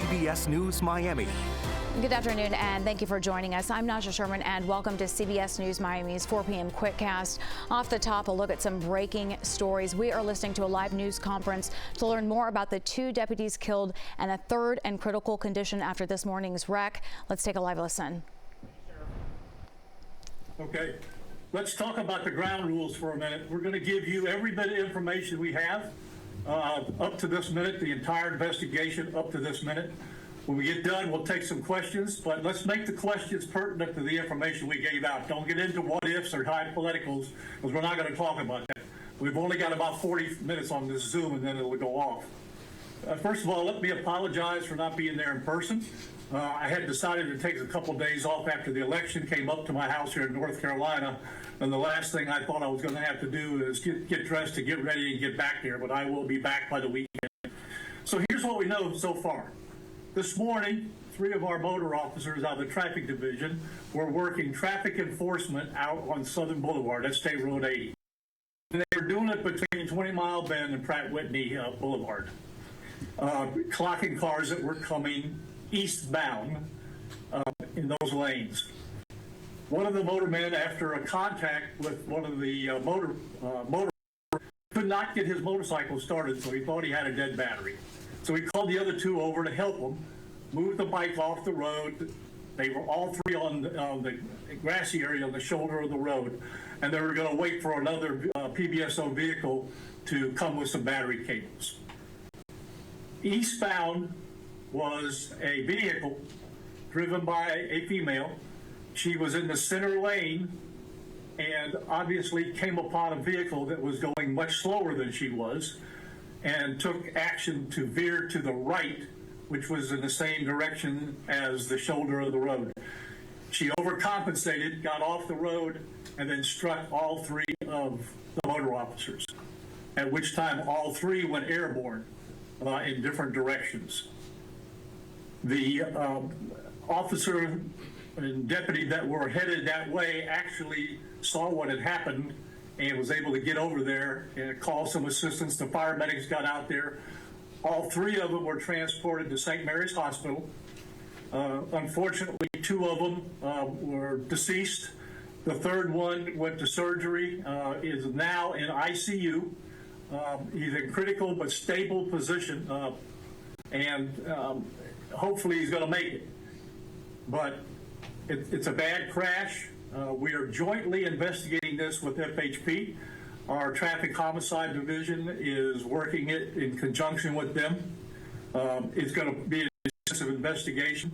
CBS News Miami. Good afternoon, and thank you for joining us. I'm Nasha Sherman, and welcome to CBS News Miami's 4 p.m. Quickcast. Off the top, a look at some breaking stories. We are listening to a live news conference to learn more about the 2 deputies killed and a 3rd in critical condition after this morning's wreck. Let's take a live listen. Okay, let's talk about the ground rules for a minute. We're going to give you every bit of information we have up to this minute, the entire investigation up to this minute. When we get done, we'll take some questions, but let's make the questions pertinent to the information we gave out. Don't get into what ifs or hypotheticals, because we're not going to talk about that. We've only got about 40 minutes on this Zoom, and then it'll go off. First of all, let me apologize for not being there in person. I had decided to take a couple days off after the election, came up to my house here in North Carolina, and the last thing I thought I was going to have to do is get dressed to get ready and get back there, but I will be back by the weekend. So here's what we know so far. This morning, 3 of our motor officers out of the traffic division were working traffic enforcement out on Southern Boulevard, that's State Road 80. And they were doing it between 20 Mile Bend and Pratt Whitney Boulevard, clocking cars that were coming eastbound in those lanes. One of the motormen, after a contact with one of the motor could not get his motorcycle started, so he thought he had a dead battery. So we called the other 2 over to help him move the bike off the road. They were all 3 on the grassy area on the shoulder of the road, and they were going to wait for another PBSO vehicle to come with some battery cables. Eastbound was a vehicle driven by a female. She was in the center lane and obviously came upon a vehicle that was going much slower than she was, and took action to veer to the right, which was in the same direction as the shoulder of the road. She overcompensated, got off the road, and then struck all 3 of the motor officers, at which time all 3 went airborne in different directions. The officer and deputy that were headed that way actually saw what had happened and was able to get over there and call some assistance. The paramedics got out there. All 3 of them were transported to St. Mary's Hospital. Unfortunately, 2 of them were deceased. The 3rd one went to surgery, is now in ICU. He's in critical but stable position, and hopefully he's going to make it. But it's a bad crash. We are jointly investigating this with FHP. Our traffic homicide division is working it in conjunction with them. It's going to be an extensive investigation.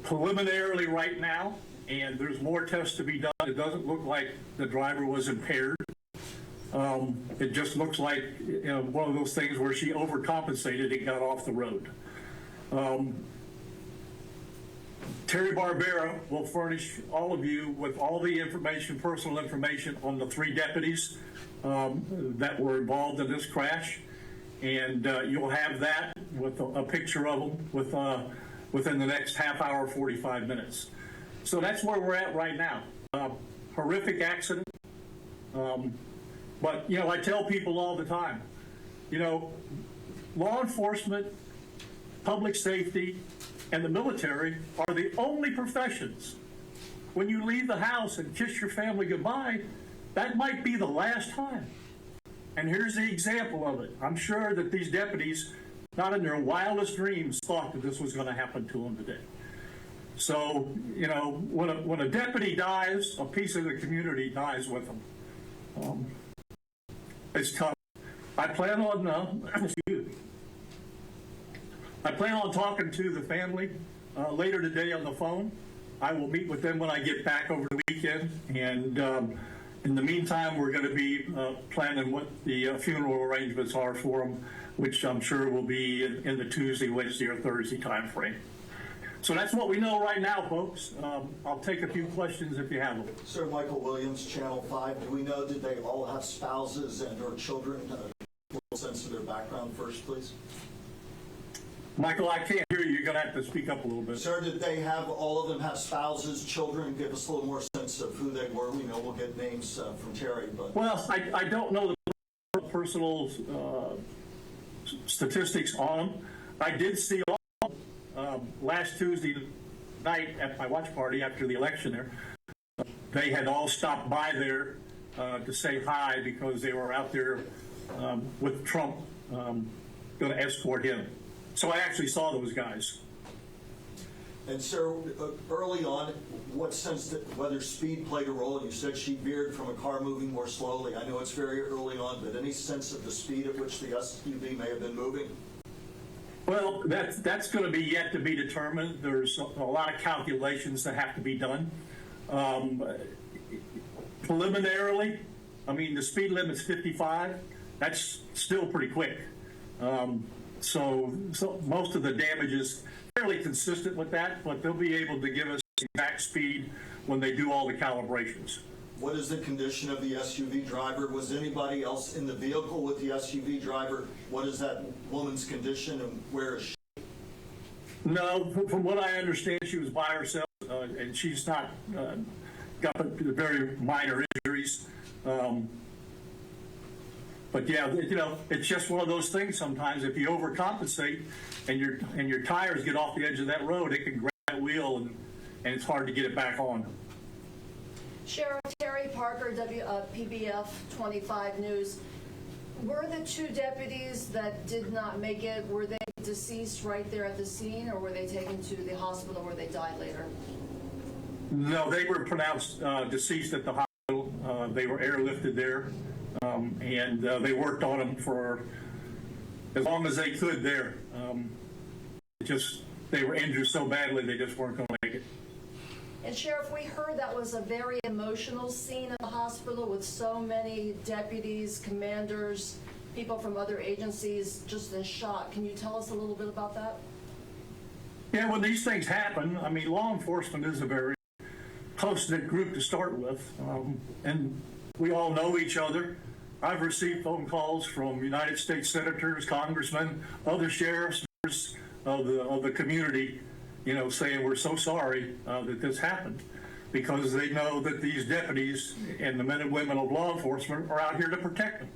Preliminarily right now, and there's more tests to be done. It doesn't look like the driver was impaired. It just looks like one of those things where she overcompensated and got off the road. Terry Barbera will furnish all of you with all the information, personal information on the 3 deputies that were involved in this crash. And you'll have that with a picture of them within the next half hour, 45 minutes. So that's where we're at right now. Horrific accident. But, I tell people all the time, law enforcement, public safety, and the military are the only professions. When you leave the house and kiss your family goodbye, that might be the last time. And here's the example of it. I'm sure that these deputies, not in their wildest dreams, thought that this was going to happen to them today. So, when a deputy dies, a piece of the community dies with them. It's tough. I plan on talking to the family later today on the phone. I will meet with them when I get back over the weekend, and in the meantime, we're going to be planning what the funeral arrangements are for them, which I'm sure will be in the Tuesday, Wednesday, or Thursday time frame. So that's what we know right now, folks. I'll take a few questions if you have them. Sir, Michael Williams, Channel 5. Do we know, did they all have spouses and or children? A little sense of their background first, please. Michael, I can't hear you. You're going to have to speak up a little bit. Sir, did they have, all of them have spouses, children? Give us a little more sense of who they were. We know we'll get names from Terry, but... Well, I don't know the personal statistics on them. I did see all last Tuesday night at my watch party after the election there, they had all stopped by there to say hi because they were out there with Trump going to escort him. So I actually saw those guys. And sir, early on, what sense that whether speed played a role? You said she veered from a car moving more slowly. I know it's very early on, but any sense of the speed at which the SUV may have been moving? Well, that's going to be yet to be determined. There's a lot of calculations that have to be done. Preliminarily, I mean, the speed limit's 55. That's still pretty quick. So most of the damage is fairly consistent with that, but they'll be able to give us the exact speed when they do all the calibrations. What is the condition of the SUV driver? Was anybody else in the vehicle with the SUV driver? What is that woman's condition and where is she? No, from what I understand, she was by herself, and she's not got very minor injuries. But yeah, you know, it's just one of those things sometimes. If you overcompensate and your tires get off the edge of that road, it can grab that wheel and it's hard to get it back on. Sheriff Terry Parker, PBF 25 News. Were the two deputies that did not make it, were they deceased right there at the scene, or were they taken to the hospital where they died later? No, they were pronounced deceased at the hospital. They were airlifted there, and they worked on them for as long as they could there. They were injured so badly they just weren't going to make it. And Sheriff, we heard that was a very emotional scene at the hospital with so many deputies, commanders, people from other agencies just in shock. Can you tell us a little bit about that? Yeah, when these things happen, I mean, law enforcement is a very close-knit group to start with, and we all know each other. I've received phone calls from United States senators, congressmen, other sheriffs of the community, you know, saying we're so sorry that this happened, because they know that these deputies and the men and women of law enforcement are out here to protect them.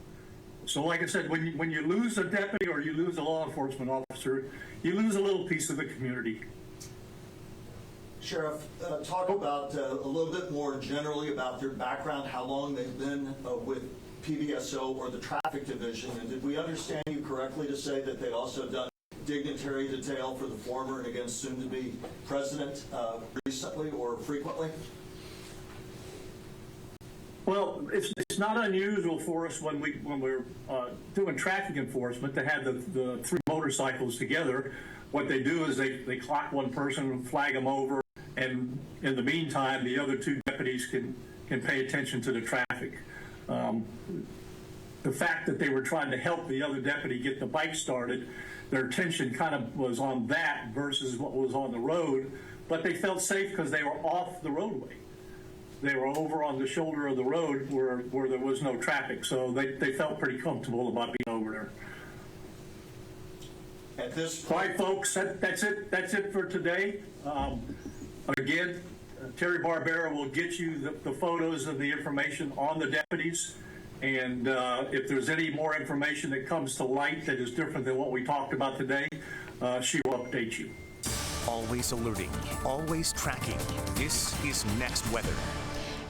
So like I said, when you lose a deputy or you lose a law enforcement officer, you lose a little piece of the community. Sheriff, talk about a little bit more generally about their background, how long they've been with PBSO or the traffic division, and did we understand you correctly to say that they also done dignitary detail for the former and again soon-to-be president recently or frequently? Well, it's not unusual for us when we're doing traffic enforcement to have the three motorcycles together. What they do is they clock one person and flag them over, and in the meantime, the other two deputies can pay attention to the traffic. The fact that they were trying to help the other deputy get the bike started, their attention kind of was on that versus what was on the road, but they felt safe because they were off the roadway. They were over on the shoulder of the road where there was no traffic, so they felt pretty comfortable about being over there. At this point, all right, folks, that's it for today. Again, Terry Barbera will get you the photos and the information on the deputies. And if there's any more information that comes to light that is different than what we talked about today, she will update you. Always alerting, always tracking. This is Next Weather.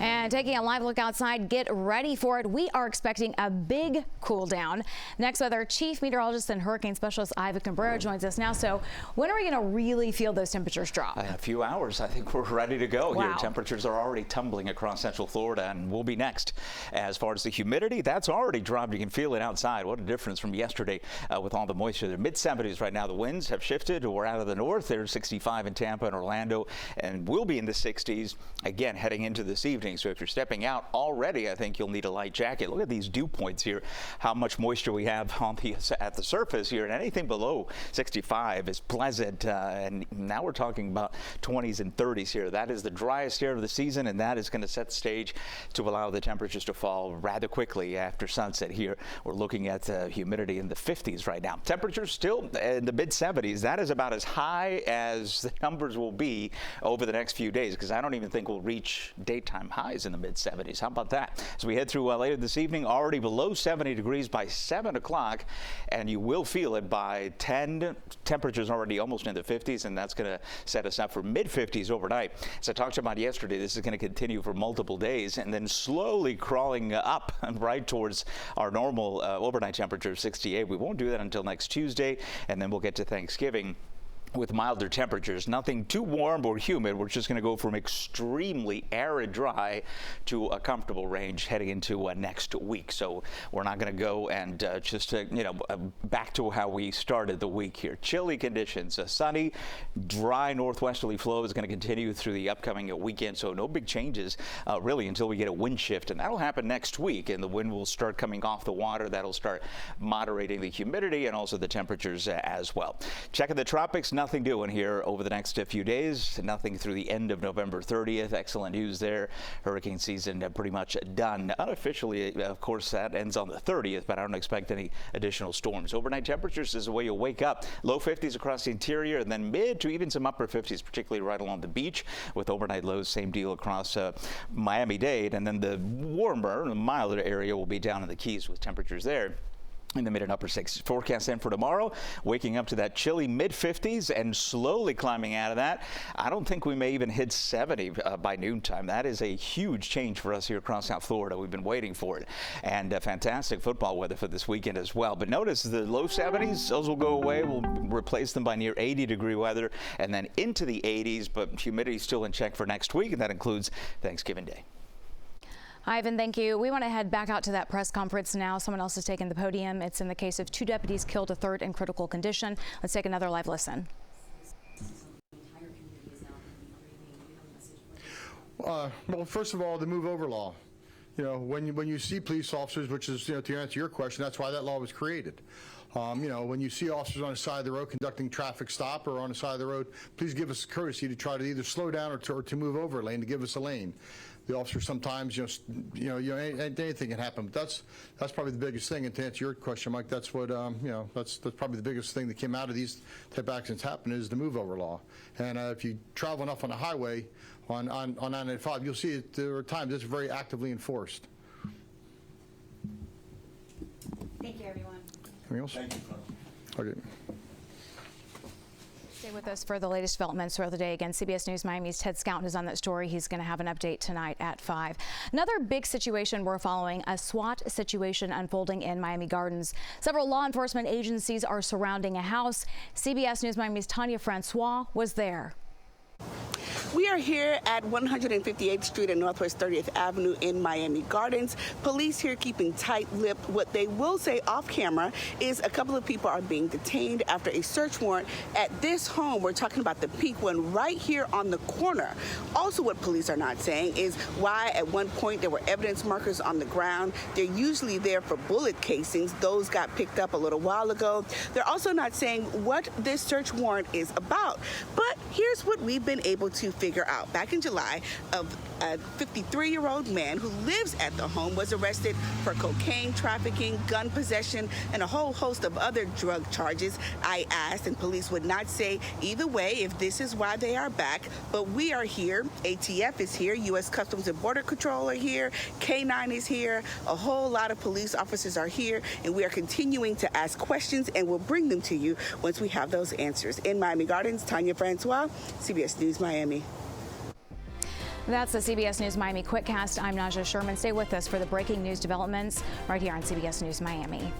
And taking a live look outside, get ready for it. We are expecting a big cool down. Next Weather Chief Meteorologist and Hurricane Specialist Iva Cabrera joins us now. So when are we going to really feel those temperatures drop? In a few hours, I think we're ready to go. Wow. Here. Temperatures are already tumbling across Central Florida, and we'll be next. As far as the humidity, that's already dropped. You can feel it outside. What a difference from yesterday with all the moisture. The mid-70s right now. The winds have shifted. We're out of the north. There's 65 in Tampa and Orlando, and we'll be in the 60s again heading into this evening. So if you're stepping out already, I think you'll need a light jacket. Look at these dew points here, how much moisture we have at the surface here, and anything below 65 is pleasant, and now we're talking about 20s and 30s here. That is the driest air of the season, and that is going to set the stage to allow the temperatures to fall rather quickly after sunset here. We're looking at humidity in the 50s right now. Temperatures still in the mid-70s. That is about as high as the numbers will be over the next few days, because I don't even think we'll reach daytime highs in the mid-70s. How about that? As we head through later this evening, already below 70 degrees by 7 o'clock, and you will feel it by 10. Temperatures already almost in the 50s, and that's going to set us up for mid-50s overnight. As I talked about yesterday, this is going to continue for multiple days, and then slowly crawling up and right towards our normal overnight temperature of 68. We won't do that until next Tuesday, and then we'll get to Thanksgiving with milder temperatures. Nothing too warm or humid. We're just going to go from extremely arid dry to a comfortable range heading into next week. So we're not going to go and back to how we started the week here. Chilly conditions, a sunny, dry northwesterly flow is going to continue through the upcoming weekend. So no big changes really until we get a wind shift, and that'll happen next week. And the wind will start coming off the water. That'll start moderating the humidity and also the temperatures as well. Checking the tropics. Nothing doing here over the next few days. Nothing through the end of November 30th. Excellent news there. Hurricane season pretty much done. Unofficially, of course, that ends on the 30th, but I don't expect any additional storms. Overnight temperatures is the way you'll wake up. Low 50s across the interior, and then mid to even some upper 50s, particularly right along the beach, with overnight lows. Same deal across Miami-Dade, and then the warmer, milder area will be down in the Keys with temperatures there in the mid and upper 60s. Forecast then for tomorrow, waking up to that chilly mid-50s and slowly climbing out of that. I don't think we may even hit 70 by noontime. That is a huge change for us here across South Florida. We've been waiting for it. And fantastic football weather for this weekend as well. But notice the low 70s, those will go away. We'll replace them by near 80-degree weather and then into the 80s, but humidity still in check for next week, and that includes Thanksgiving Day. Ivan, thank you. We want to head back out to that press conference now. Someone else has taken the podium. It's in the case of 2 deputies killed, a third in critical condition. Let's take another live listen. Well, first of all, the move over law. When you see police officers, which is, to answer your question, that's why that law was created. When you see officers on the side of the road conducting traffic stop or on the side of the road, please give us courtesy to try to either slow down or to move over a lane, to give us a lane. The officer sometimes, anything can happen. But that's probably the biggest thing. And to answer your question, Mike, that's what that's probably the biggest thing that came out of these type of accidents happen is the move over law. And if you travel enough on the highway on 995, you'll see there are times it's very actively enforced. Thank you, everyone. Anything else? Thank you. Okay. Stay with us for the latest developments throughout the day. Again, CBS News Miami's Ted Scouten is on that story. He's going to have an update tonight at 5. Another big situation we're following, a SWAT situation unfolding in Miami Gardens. Several law enforcement agencies are surrounding a house. CBS News Miami's Tanya Francois was there. We are here at 158th Street and Northwest 30th Avenue in Miami Gardens. Police here keeping tight-lipped. What they will say off camera is a couple of people are being detained after a search warrant at this home. We're talking about the Peak one right here on the corner. Also, what police are not saying is why at one point there were evidence markers on the ground. They're usually there for bullet casings. Those got picked up a little while ago. They're also not saying what this search warrant is about. But here's what we've been able to figure out. Back in July, a 53-year-old man who lives at the home was arrested for cocaine trafficking, gun possession, and a whole host of other drug charges. I asked, and police would not say either way if this is why they are back, but we are here. ATF is here. U.S. Customs and Border Control are here. K-9 is here. A whole lot of police officers are here, and we are continuing to ask questions, and we'll bring them to you once we have those answers. In Miami Gardens, Tanya Francois, CBS News Miami. That's the CBS News Miami Quickcast. I'm Naja Sherman. Stay with us for the breaking news developments right here on CBS News Miami.